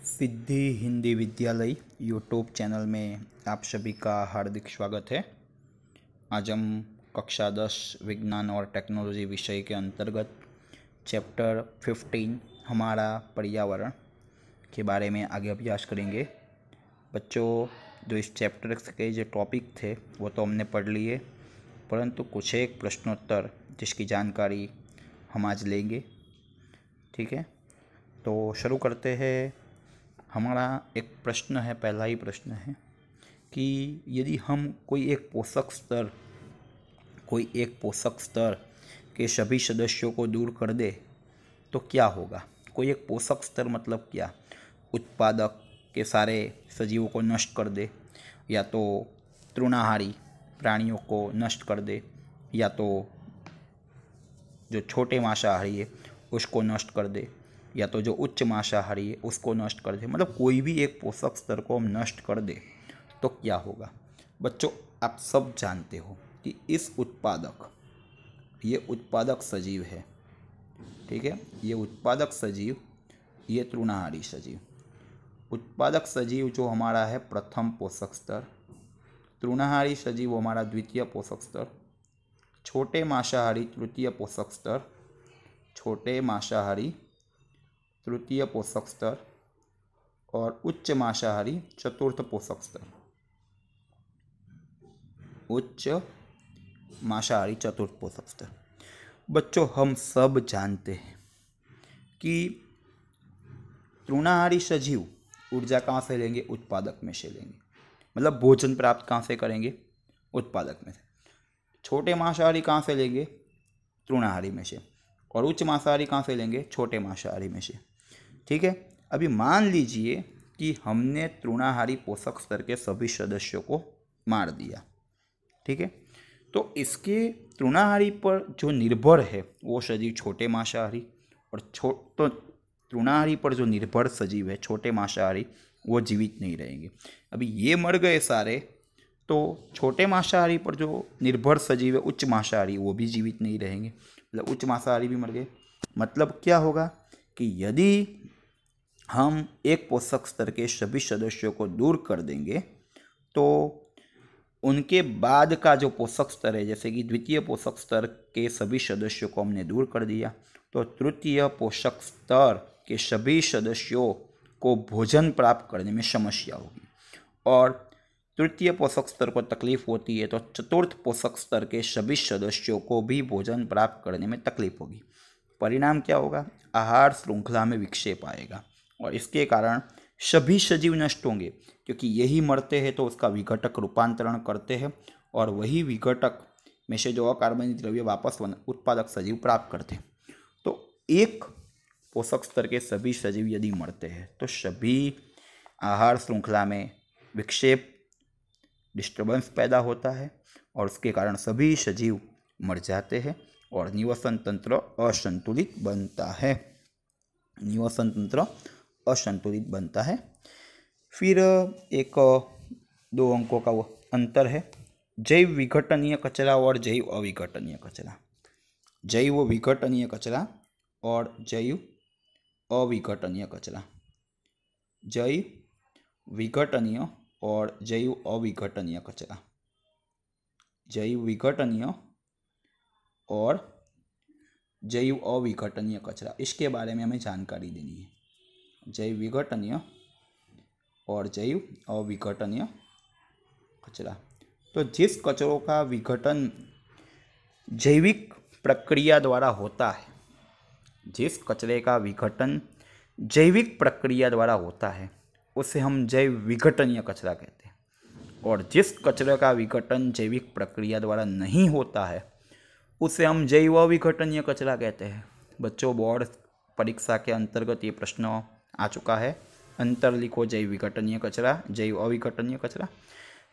सिद्धि हिंदी विद्यालय YouTube channel में आप सभी का हार्दिक स्वागत है। आज हम कक्षा 10 विज्ञान और टेक्नोलॉजी विषय के अंतर्गत चैप्टर 15 हमारा पर्यावरण के बारे में आगे अभ्यास करेंगे। बच्चों, जो इस चैप्टर के जो टॉपिक थे वो तो हमने पढ़ लिए, परंतु कुछ एक प्रश्नोत्तर जिसकी जानकारी हम आज लेंगे। ठीक है, तो शुरू करते हैं। हमारा एक प्रश्न है, पहला ही प्रश्न है कि यदि हम कोई एक पोषक स्तर के सभी सदस्यों को दूर कर दे तो क्या होगा। कोई एक पोषक स्तर मतलब क्या? उत्पादक के सारे सजीवों को नष्ट कर दे, या तो तृणाहारी प्राणियों को नष्ट कर दे, या तो जो छोटे मांसाहारी है उसको नष्ट कर दे, या तो जो उच्च मांसाहारी है उसको नष्ट कर दे। मतलब कोई भी एक पोषक स्तर को हम नष्ट कर दे तो क्या होगा। बच्चों, आप सब जानते हो कि ये उत्पादक सजीव है। ठीक है, ये उत्पादक सजीव, ये तृणाहारी सजीव। उत्पादक सजीव जो हमारा है प्रथम पोषक स्तर, तृणाहारी सजीव हमारा द्वितीय पोषक स्तर, छोटे मांसाहारी तृतीय पोषक स्तर, छोटे मांसाहारी तृतीय पोषक स्तर, और उच्च मांसाहारी चतुर्थ पोषक स्तर। उच्च मांसाहारी चतुर्थ पोषक स्तर। बच्चों, हम सब जानते हैं कि तृणाहारी सजीव ऊर्जा कहाँ से लेंगे? उत्पादक में से लेंगे। मतलब भोजन प्राप्त कहाँ से करेंगे? उत्पादक में से। छोटे मांसाहारी कहाँ से लेंगे? तृणाहारी में से। और उच्च मांसाहारी कहाँ से लेंगे? छोटे मांसाहारी में से। ठीक है, अभी मान लीजिए कि हमने तृणाहारी पोषक स्तर के सभी सदस्यों को मार दिया। ठीक है, तो इसके तृणाहारी पर जो निर्भर है वो सजीव छोटे मांसाहारी, और तो तृणाहारी पर जो निर्भर सजीव है छोटे मांसाहारी, वो जीवित नहीं रहेंगे। अभी ये मर गए सारे, तो छोटे मांसाहारी पर जो निर्भर सजीव है उच्च मांसाहारी, वो भी जीवित नहीं रहेंगे। मतलब उच्च मांसाहारी भी मर गए। मतलब क्या होगा कि यदि हम एक पोषक स्तर के सभी सदस्यों को दूर कर देंगे तो उनके बाद का जो पोषक स्तर है, जैसे कि द्वितीय पोषक स्तर के सभी सदस्यों को हमने दूर कर दिया, तो तृतीय पोषक स्तर के सभी सदस्यों को भोजन प्राप्त करने में समस्या होगी। और तृतीय पोषक स्तर को तकलीफ होती है तो चतुर्थ पोषक स्तर के सभी सदस्यों को भी भोजन प्राप्त करने में तकलीफ होगी। परिणाम क्या होगा? आहार श्रृंखला में विक्षेप आएगा, और इसके कारण सभी सजीव नष्ट होंगे, क्योंकि यही मरते हैं तो उसका विघटक रूपांतरण करते हैं, और वही विघटक में से जो अकार्बनिक द्रव्य वापस उत्पादक सजीव प्राप्त करते हैं। तो एक पोषक स्तर के सभी सजीव यदि मरते हैं तो सभी आहार श्रृंखला में विक्षेप, डिस्टर्बेंस पैदा होता है, और उसके कारण सभी सजीव मर जाते हैं और निवसन तंत्र असंतुलित बनता है। निवसन तंत्र असंतुलित बनता है। फिर एक 2 अंकों का वो अंतर है, जैव विघटनीय कचरा और जैव अविघटनीय कचरा। जैव विघटनीय कचरा और जैव अविघटनीय कचरा। जैव विघटनीय और जैव अविघटनीय कचरा। जैव विघटनीय और जैव अविघटनीय कचरा, इसके बारे में हमें जानकारी देनी है। जैव विघटनीय और जैव अविघटनीय कचरा। तो जिस कचरों का विघटन जैविक प्रक्रिया द्वारा होता है, जिस कचरे का विघटन जैविक प्रक्रिया द्वारा होता है उसे हम जैव विघटनीय कचरा कहते हैं, और जिस कचरे का विघटन जैविक प्रक्रिया द्वारा नहीं होता है उसे हम जैव अविघटनीय कचरा कहते हैं। बच्चों, बोर्ड परीक्षा के अंतर्गत ये प्रश्न आ चुका है। अंतर लिखो, जैव विघटनीय कचरा, जैव अविघटनीय कचरा।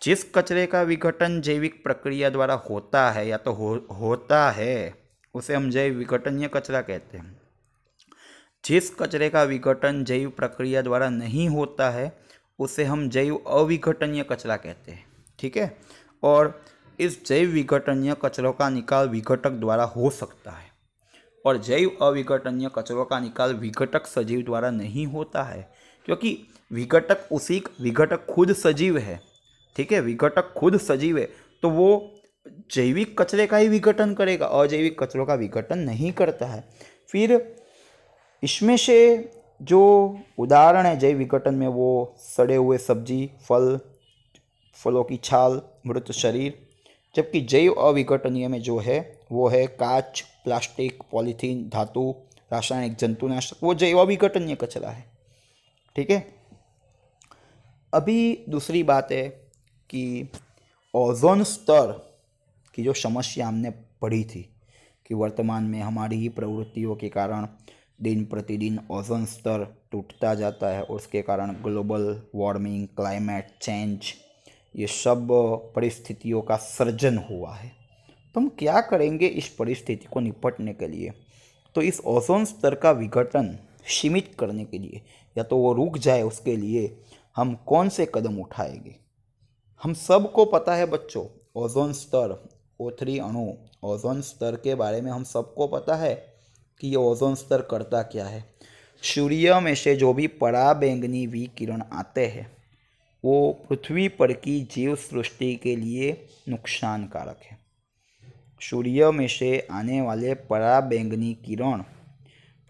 जिस कचरे का विघटन जैविक प्रक्रिया द्वारा होता है या तो होता है उसे हम जैव विघटनीय कचरा कहते हैं। जिस कचरे का विघटन जैव प्रक्रिया द्वारा नहीं होता है उसे हम जैव अविघटनीय कचरा कहते हैं। ठीक है, और इस जैव विघटनीय कचरों का निकाल विघटक द्वारा हो सकता है, और जैव अविघटनीय कचरों का निकाल विघटक सजीव द्वारा नहीं होता है, क्योंकि विघटक खुद सजीव है, ठीक है, विघटक खुद सजीव है, तो वो जैविक कचरे का ही विघटन करेगा, अजैविक कचरों का विघटन नहीं करता है। फिर इसमें से जो उदाहरण है जैव विघटन में, वो सड़े हुए सब्जी, फलों की छाल, मृत शरीर। जबकि जैव अविघटनीय में जो है वो है कांच, प्लास्टिक, पॉलीथीन, धातु, रासायनिक, जंतुनाशक, वो जैव अविघटनीय कचरा है, ठीक है। अभी दूसरी बात है कि ओजोन स्तर की जो समस्या हमने पढ़ी थी कि वर्तमान में हमारी ही प्रवृत्तियों के कारण दिन प्रतिदिन ओजोन स्तर टूटता जाता है और उसके कारण ग्लोबल वार्मिंग, क्लाइमेट चेंज, ये सब परिस्थितियों का सर्जन हुआ है। तो हम क्या करेंगे इस परिस्थिति को निपटने के लिए? तो इस ओजोन स्तर का विघटन सीमित करने के लिए, या तो वो रुक जाए, उसके लिए हम कौन से कदम उठाएंगे? हम सबको पता है बच्चों, ओजोन स्तर, O3 अणु, ओजोन स्तर के बारे में हम सबको पता है कि ये ओजोन स्तर करता क्या है। सूर्य में से जो भी पराबैंगनी विकिरण आते हैं वो पृथ्वी पर की जीव सृष्टि के लिए नुकसानकारक है। सूर्य में से आने वाले पराबैंगनी किरण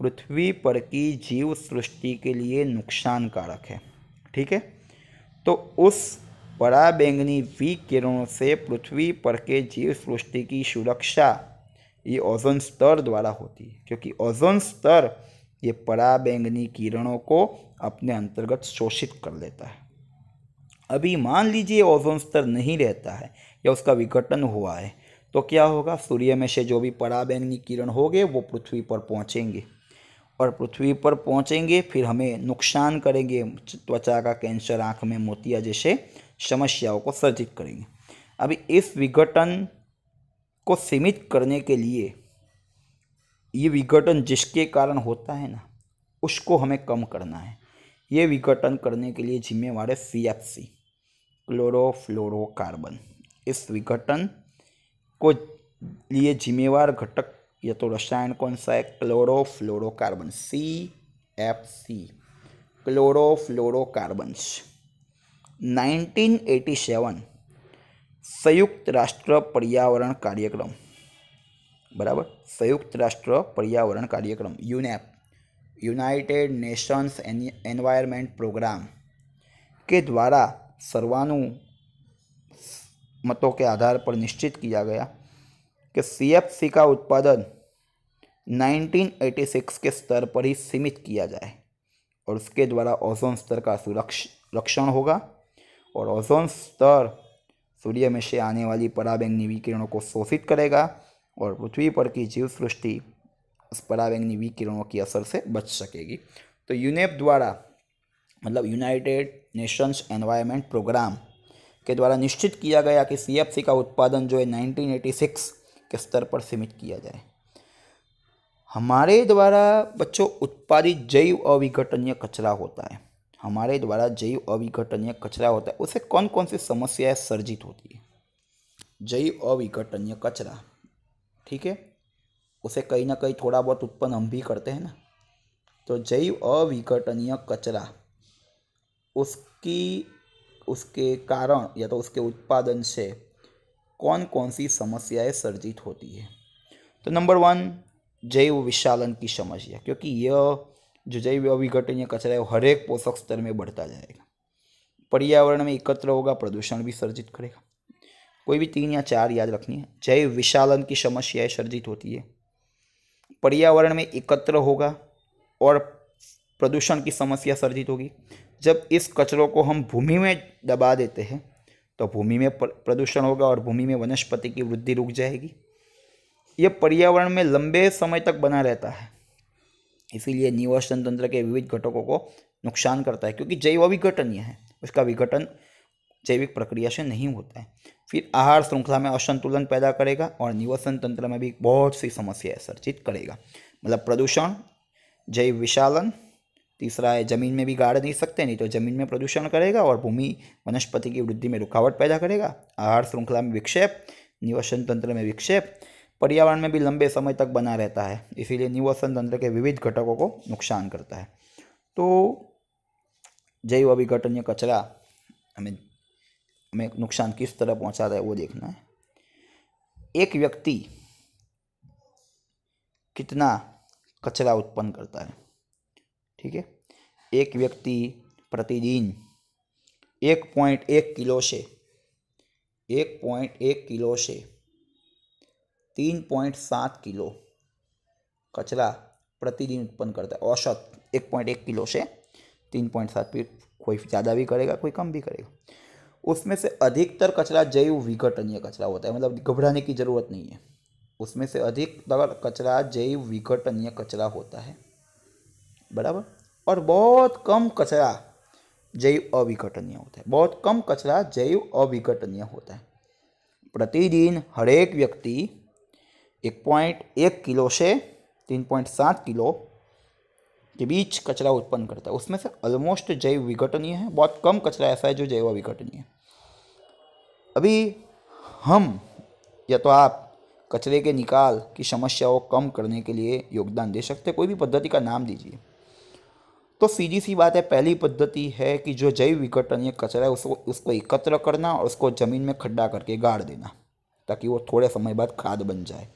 पृथ्वी पर की जीव सृष्टि के लिए नुकसानकारक है, ठीक है। तो उस पराबैंगनी विकिरणों से पृथ्वी पर के जीव सृष्टि की सुरक्षा ये ओजोन स्तर द्वारा होती है, क्योंकि ओजोन स्तर ये पराबैंगनी किरणों को अपने अंतर्गत शोषित कर लेता है। अभी मान लीजिए ओजोन स्तर नहीं रहता है या उसका विघटन हुआ है, तो क्या होगा? सूर्य में से जो भी पराबैंगनी किरण होंगे वो पृथ्वी पर पहुंचेंगे, और पृथ्वी पर पहुंचेंगे फिर हमें नुकसान करेंगे, त्वचा का कैंसर, आँख में मोतिया जैसे समस्याओं को सर्जित करेंगे। अभी इस विघटन को सीमित करने के लिए, ये विघटन जिसके कारण होता है ना, उसको हमें कम करना है। ये विघटन करने के लिए जिम्मेवार है CFC, क्लोरोफ्लोरोकार्बन। इस विघटन को लिए जिम्मेवार घटक या तो रसायन कौन सा है? Chlorofluorocarbon, CFC, chlorofluorocarbons. 1987 संयुक्त राष्ट्र पर्यावरण कार्यक्रम, बराबर, संयुक्त राष्ट्र पर्यावरण कार्यक्रम, UNEP, United Nations environment programme के द्वारा सर्वानुमतों के आधार पर निश्चित किया गया कि CFC का उत्पादन 1986 के स्तर पर ही सीमित किया जाए, और उसके द्वारा ओजोन स्तर का सुरक्षण होगा, और ओजोन स्तर सूर्य में से आने वाली पराबैंगनी विकिरणों को शोषित करेगा और पृथ्वी पर की जीव सृष्टि उस पराबैंगनी विकिरणों की असर से बच सकेगी। तो यूनेप द्वारा, मतलब यूनाइटेड नेशंस एनवायरनमेंट प्रोग्राम के द्वारा निश्चित किया गया कि CFC का उत्पादन जो है 1986 के स्तर पर सीमित किया जाए। हमारे द्वारा बच्चों उत्पादित जैव अविघटनीय कचरा होता है, हमारे द्वारा जैव अविघटनीय कचरा होता है, उससे कौन कौन सी समस्याएं सर्जित होती है? जैव अविघटनीय कचरा, ठीक है, उसे कहीं ना कहीं थोड़ा बहुत उत्पन्न हम भी करते हैं ना। तो जैव अविघटनीय कचरा, उसके कारण या तो उसके उत्पादन से कौन कौन सी समस्याएं सर्जित होती है? तो नंबर 1, जैव विशालन की समस्या, क्योंकि यह जो जैव अविघटनीय कचरा है वो हर एक पोषक स्तर में बढ़ता जाएगा, पर्यावरण में एकत्र होगा, प्रदूषण भी सर्जित करेगा। कोई भी 3 या 4 याद रखनी है। जैव विशालन की समस्याएं सर्जित होती है, पर्यावरण में एकत्र होगा और प्रदूषण की समस्या सर्जित होगी। जब इस कचरों को हम भूमि में दबा देते हैं तो भूमि में प्रदूषण होगा और भूमि में वनस्पति की वृद्धि रुक जाएगी। यह पर्यावरण में लंबे समय तक बना रहता है, इसीलिए निवसन तंत्र के विविध घटकों को नुकसान करता है, क्योंकि जैव अविघटनीय है, उसका विघटन जैविक प्रक्रिया से नहीं होता है। फिर आहार श्रृंखला में असंतुलन पैदा करेगा और निवसन तंत्र में भी बहुत सी समस्याएं सर्जित करेगा, मतलब प्रदूषण, जैव विशालन। तीसरा है जमीन में भी गाड़ नहीं सकते, नहीं तो जमीन में प्रदूषण करेगा और भूमि वनस्पति की वृद्धि में रुकावट पैदा करेगा। आहार श्रृंखला में विक्षेप, निवसन तंत्र में विक्षेप, पर्यावरण में भी लंबे समय तक बना रहता है, इसीलिए निवसन तंत्र के विविध घटकों को नुकसान करता है। तो जैव अविघटनीय कचरा हमें हमें नुकसान किस तरह पहुंचाता है वो देखना है। एक व्यक्ति कितना कचरा उत्पन्न करता है, ठीक है। एक व्यक्ति प्रतिदिन 1.1 किलो से 3.7 किलो कचरा प्रतिदिन उत्पन्न करता है। औसत 1.1 किलो से 3.7, फिर कोई ज़्यादा भी करेगा कोई कम भी करेगा। उसमें से अधिकतर कचरा जैव विघटनीय कचरा होता है, मतलब घबराने की ज़रूरत नहीं है। उसमें से अधिकतर कचरा जैव विघटनीय कचरा होता है, बराबर। और बहुत कम कचरा जैव अविघटनीय होता है, बहुत कम कचरा जैव अविघटनीय होता है। प्रतिदिन हर एक व्यक्ति 1.1 किलो से 3.7 किलो के बीच कचरा उत्पन्न करता है। उसमें से ऑलमोस्ट जैव विघटनीय है, बहुत कम कचरा ऐसा है जो जैव अविघटनीय है। अभी हम या तो आप कचरे के निकाल की समस्याओं को कम करने के लिए योगदान दे सकते हैं। कोई भी पद्धति का नाम दीजिए। तो सीधी सी बात है, पहली पद्धति है कि जो जैव विघटनीय कचरा है उसको एकत्र करना और उसको ज़मीन में खड्डा करके गाड़ देना, ताकि वो थोड़े समय बाद खाद बन जाए।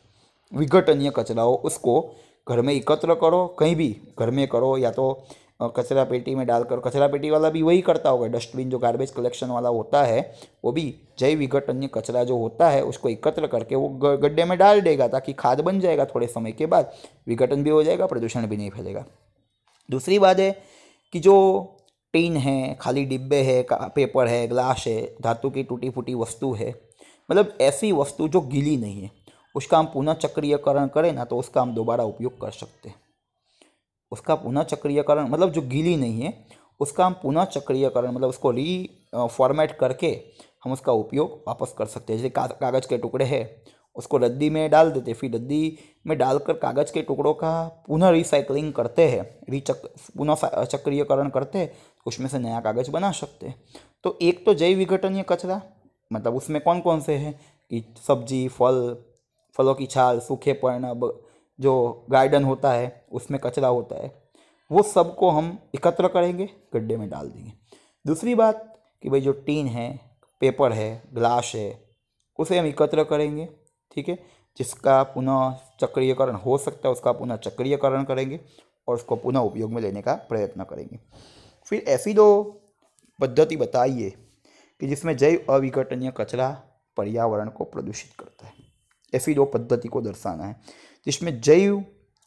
विघटनीय कचरा हो उसको घर में एकत्र करो, कहीं भी घर में करो, या तो कचरा पेटी में डालकर। कचरा पेटी वाला भी वही करता होगा, डस्टबिन जो गार्बेज कलेक्शन वाला होता है वो भी जैव विघटनीय कचरा जो होता है उसको एकत्र करके वो गड्ढे में डाल देगा, ताकि खाद बन जाएगा। थोड़े समय के बाद विघटन भी हो जाएगा, प्रदूषण भी नहीं फैलेगा। दूसरी बात है कि जो टीन है, खाली डिब्बे है, पेपर है, ग्लास है, धातु की टूटी फूटी वस्तु है, मतलब ऐसी वस्तु जो गीली नहीं है, उसका हम पुनः चक्रीयकरण करें ना तो उसका हम दोबारा उपयोग कर सकते हैं। उसका पुनः चक्रीयकरण मतलब जो गीली नहीं है उसका हम पुनः चक्रीयकरण मतलब उसको फॉर्मेट करके हम उसका उपयोग वापस कर सकते हैं। जैसे कागज़ के टुकड़े हैं, उसको रद्दी में डाल देते, फिर रद्दी में डालकर कागज़ के टुकड़ों का पुनः रिसाइकलिंग करते हैं, पुनः चक्रीयकरण करते हैं, उसमें से नया कागज़ बना सकते हैं। तो एक तो जैव विघटनीय कचरा, मतलब उसमें कौन कौन से हैं कि सब्जी, फलों की छाल, सूखे पर्ण, जो गार्डन होता है उसमें कचरा होता है, वो सबको हम एकत्र करेंगे, गड्ढे में डाल देंगे। दूसरी बात कि भाई जो टीन है, पेपर है, ग्लास है, उसे हम एकत्र करेंगे, ठीक है। जिसका पुनः चक्रीयकरण हो सकता है उसका पुनः चक्रीयकरण करेंगे और उसको पुनः उपयोग में लेने का प्रयत्न करेंगे। फिर ऐसी दो पद्धति बताइए कि जिसमें जैव अविघटनीय कचरा पर्यावरण को प्रदूषित करता है। ऐसी दो पद्धति को दर्शाना है जिसमें जैव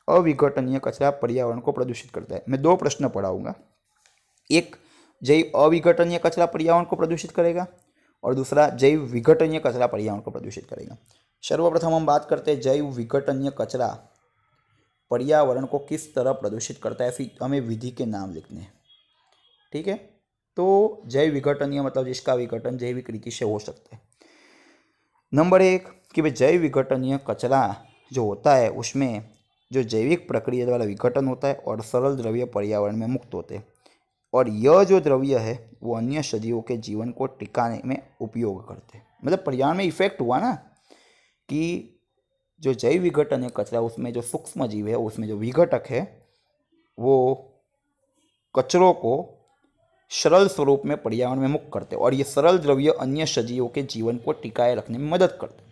अविघटनीय कचरा पर्यावरण को प्रदूषित करता है। मैं दो प्रश्न पढ़ाऊंगा। एक, जैव अविघटनीय कचरा पर्यावरण को प्रदूषित करेगा, और दूसरा जैव विघटनीय कचरा पर्यावरण को प्रदूषित करेगा। सर्वप्रथम हम बात करते हैं जैव विघटनीय कचरा पर्यावरण को किस तरह प्रदूषित करता है। ऐसी हमें विधि के नाम लिखने हैं, ठीक है। तो जैव विघटनीय मतलब जिसका विघटन जैविक रीति से हो सकता है। नंबर एक कि भाई जैव विघटनीय कचरा जो होता है उसमें जो जैविक प्रक्रिया द्वारा विघटन होता है और सरल द्रव्य पर्यावरण में मुक्त होते हैं, और यह जो द्रव्य है वो अन्य सजीवों के जीवन को टिकाने में उपयोग करते हैं। मतलब पर्यावरण में इफेक्ट हुआ ना कि जो जैव विघटनीय कचरा उसमें जो सूक्ष्म जीव है, उसमें जो विघटक है, वो कचरों को सरल स्वरूप में पर्यावरण में मुक्त करते हैं, और ये सरल द्रव्य अन्य सजीवों के जीवन को टिकाए रखने में मदद करते हैं,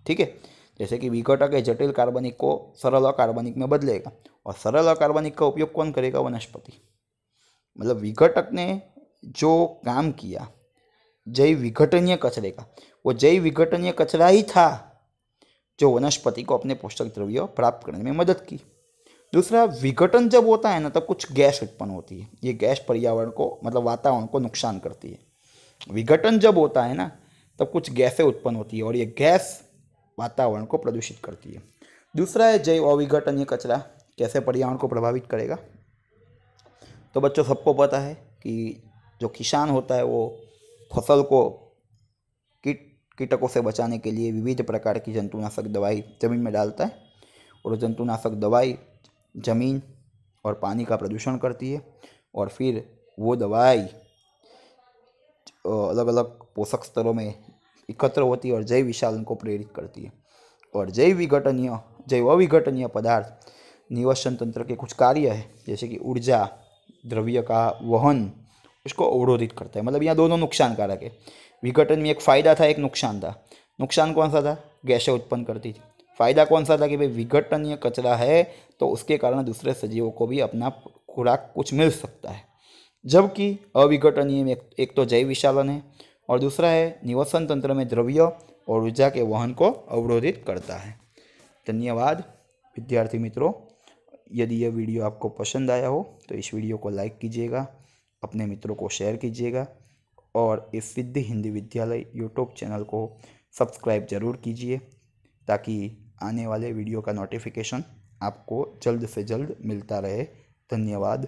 ठीक है। जैसे कि विघटक है जटिल कार्बनिक को सरल अकार्बनिक में बदलेगा, और सरल अकार्बनिक का उपयोग कौन करेगा? वनस्पति। मतलब विघटक ने जो काम किया जैव विघटनीय कचरे का, वो जैव विघटनीय कचरा ही था जो वनस्पति को अपने पोषक द्रव्य प्राप्त करने में मदद की। दूसरा, विघटन जब होता है ना तब कुछ गैस उत्पन्न होती है। ये गैस पर्यावरण को मतलब वातावरण को नुकसान करती है। विघटन जब होता है ना तब कुछ गैसें उत्पन्न होती है और ये गैस वातावरण को प्रदूषित करती है। दूसरा है जैव अविघटनीय कचरा कैसे पर्यावरण को प्रभावित करेगा। तो बच्चों सबको पता है कि जो किसान होता है वो फसल को कीटकों से बचाने के लिए विविध प्रकार की जंतुनाशक दवाई जमीन में डालता है, और जंतुनाशक दवाई जमीन और पानी का प्रदूषण करती है, और फिर वो दवाई अलग अलग पोषक स्तरों में एकत्र होती है और जैव विशालन को प्रेरित करती है। और जैव अविघटनीय पदार्थ निवसन तंत्र के कुछ कार्य है, जैसे कि ऊर्जा, द्रव्य का वहन, उसको अवरोधित करता है। मतलब यहाँ दोनों नुकसानकारक है। विघटन में एक फ़ायदा था, एक नुकसान था। नुकसान कौन सा था? गैसें उत्पन्न करती थी। फ़ायदा कौन सा था कि भाई विघटनीय कचरा है तो उसके कारण दूसरे सजीवों को भी अपना खुराक कुछ मिल सकता है। जबकि अविघटनीय में एक तो जैव विशालन है और दूसरा है निवसन तंत्र में द्रव्य और ऊर्जा के वहन को अवरोधित करता है। धन्यवाद विद्यार्थी मित्रों। यदि यह वीडियो आपको पसंद आया हो तो इस वीडियो को लाइक कीजिएगा, अपने मित्रों को शेयर कीजिएगा और इस सिद्धि हिंदी विद्यालय यूट्यूब चैनल को सब्सक्राइब ज़रूर कीजिए ताकि आने वाले वीडियो का नोटिफिकेशन आपको जल्द से जल्द मिलता रहे। धन्यवाद।